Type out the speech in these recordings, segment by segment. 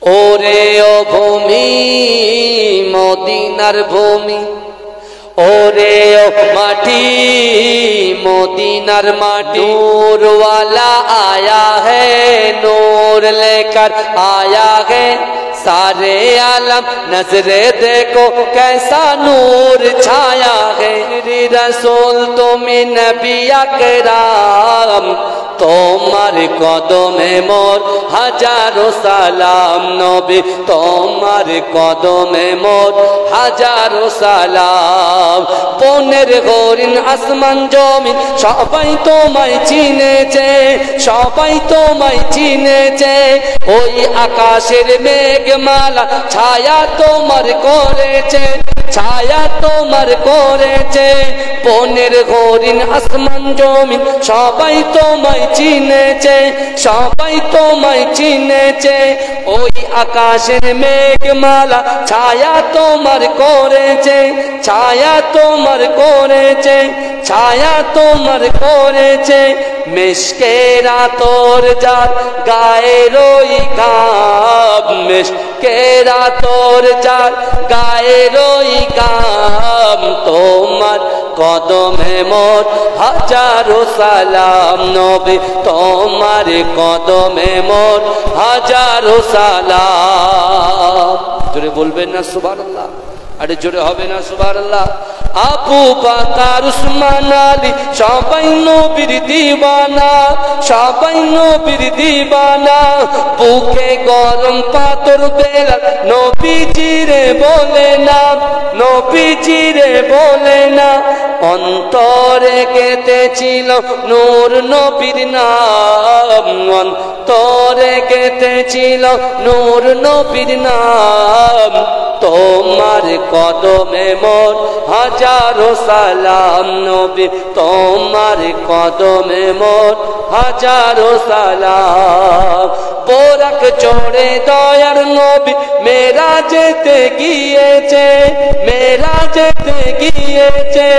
ওরে ও ভূমি মদিনার ভূমি, ওরে ও মাটি মদিনার মাটি, नूर वाला आया है नूर लेकर आया है सारे आलम नजरे देखो कैसा नूर छाया है। रसूल तुमी नबी अकराम তোমার কদমে মোর হাজারো সালাম, নবী তোমার কদমে মোর হাজারো সালাম। বনের হরিণ আসমান জমিন সবাই তোমায় চিনেছে, সবাই তোমায় চিনেছে। ওই আকাশের মেঘমালা ছায়া তোমার করেছে, ছায়া তোমার করেছে। বনের হরিণ আসমান জমিন সবাই তোমায় চিনেছে, সবাই তোমায় চিনেছে। ওই আকাশের মেঘমালা ছায়া তোমার করেছে, ছায়া তোমার করেছে, ছায়া তোমার করেছে। মিশকেরা তোর যার গায়ের ওই ঘাম, মিশকেরা তোর যার গায়ের ওই ঘাম। তোমার কদমে মোর হাজারো সালাম, নবী তোমার কদমে মোর হাজারো সালাম। জোরে বলবেন না সুবহানাল্লাহ? আরে জোরে হবে না সুবহানাল্লাহ? আবু বকর উসমান আলী সবাই নবীর দিওয়ানা, সবাই নবীর দিওয়ানা। বুকে গরম পাথর বেলাল নবীজিরে বলে না, নবীজিরে বলে না। অন্তরে গেঁথেছিল নূর নবীর নাম, অন্তরে গেঁথেছিল নূর নবীর নাম। তোমার কদমে মোর হাজারো সালাম, নবী তোমার কদমে মোর হাজারো সালাম। বোরাক চড়ে দয়ার নবী মেরাজেতে গিয়েছে, মেরাজেতে গিয়েছে।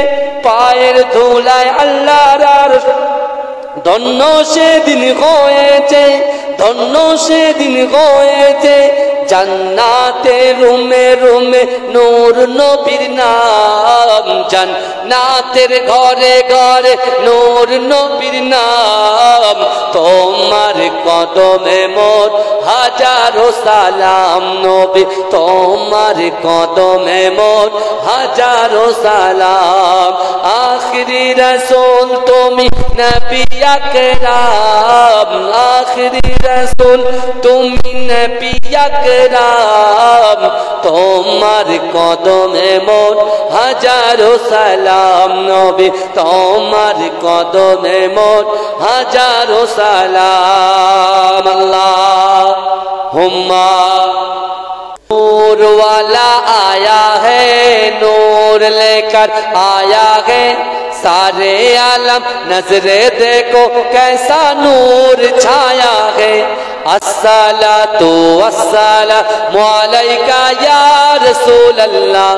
পায়ের ধুলায় আল্লাহর আরশ ধন্য সেদিন হয়েছে, ধন্য সেদিন হয়েছে। জান্নাতে রুমে রুমে নূর নবীর নাম, জান্নাতের ঘরে ঘরে নূর নবীর নাম। তোমার কদমে মোর হাজারো সালাম, নবী তোমার কদমে মোর হাজারো সালাম। আখিরি রাসূল তুমি নবী আকরাম, আখিরি রাসূল তুমি নবী আকরাম। তোমার কদমে মোর হাজারো সালাম, নবী তোমার কদমে মোর হাজারো সালাম। আল্লাহুম্মা नूर वाला आया है नूर लेकर आया है सारे आलम नजरे देखो कैसा नूर छाया है। अस्सलातु वस्सलामु अलैका या रसूल अल्लाह,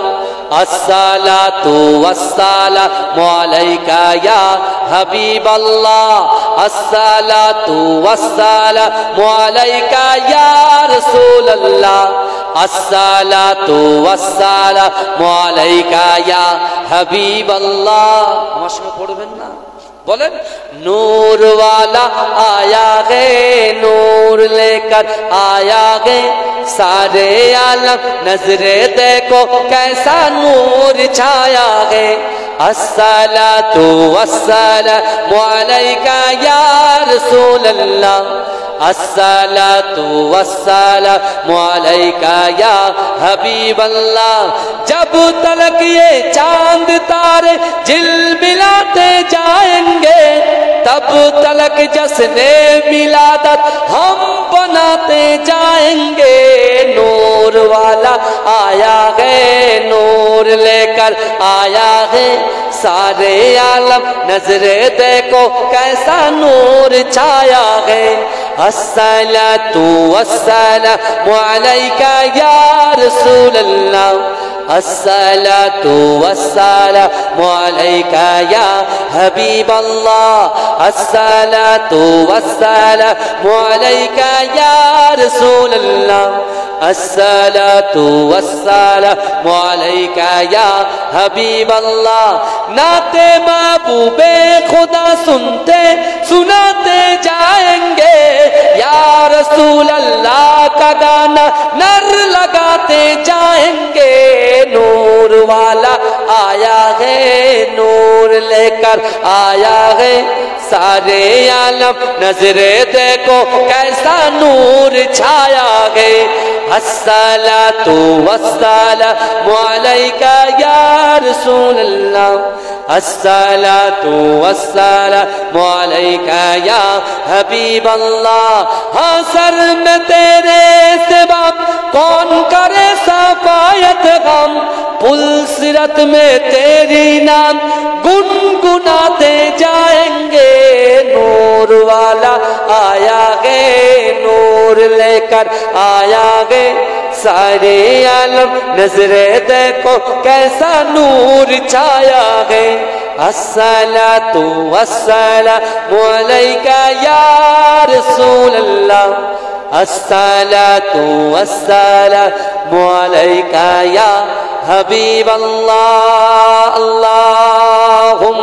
अस्सलातु वस्सलामु अलैका या हबीब अल्लाह, अस्सलातु वस्सलामु अलैका या रसूल अल्लाह, अस्सलातु वस्सलामु अलैका या हबीब अल्लाह। আমার সঙ্গে পড়বেন না? बोलें नूर वाला आया है नूर लेकर आया है सारे आलम नजरे देखो कैसा नूर छाया है। अस्सलातु वस्सलामु अलैका या रसूल अल्लाह, अस्सलातु वस्सलामु अलैका या हबीब अल्लाह। जब तलक ये चांद तारे झिलमिलाते जाएंगे तब तलक जश्ने मिलादत हम बनाते जाएंगे। नूर वाला आया है नूर लेकर आया है सारे आलम नजरे देखो कैसा नूर छाया है। अस्सलातु वस्सलामु अलैका या रसूल अल्लाह, अस्सलातु वस्सलामु अलैका या हबीब अल्लाह, अस्सलातु वस्सलामु अलैका या रसूल अल्लाह, الصلاۃ والسلام علیک یا حبیب اللہ. نعت محبوب خدا سنتے سناتے جائیں گے, یا رسول اللہ کا گانا نر لگاتے جائیں گے. نور والا آیا ہے, نور لے کر آیا ہے, سارے عالم نظرے دیکھو کیسا نور چھایا ہے. الصلاۃ والسلام علیک یا رسول اللہ, الصلاۃ والسلام علیک یا حبیب اللہ. ہاں سر میں تیرے سوا کون کرے صفایت غم, پل صراط میں تیری نام گنگناتے جائیں گے. نور والا آیا ہے, نور لے کر آیا ہے, سارے عالم نظریں دیکھو کیسا نور چھایا ہے. الصلاۃ والسلام علیک یا رسول اللہ, الصلاۃ والسلام علیک یا حبیب اللہ. اللہم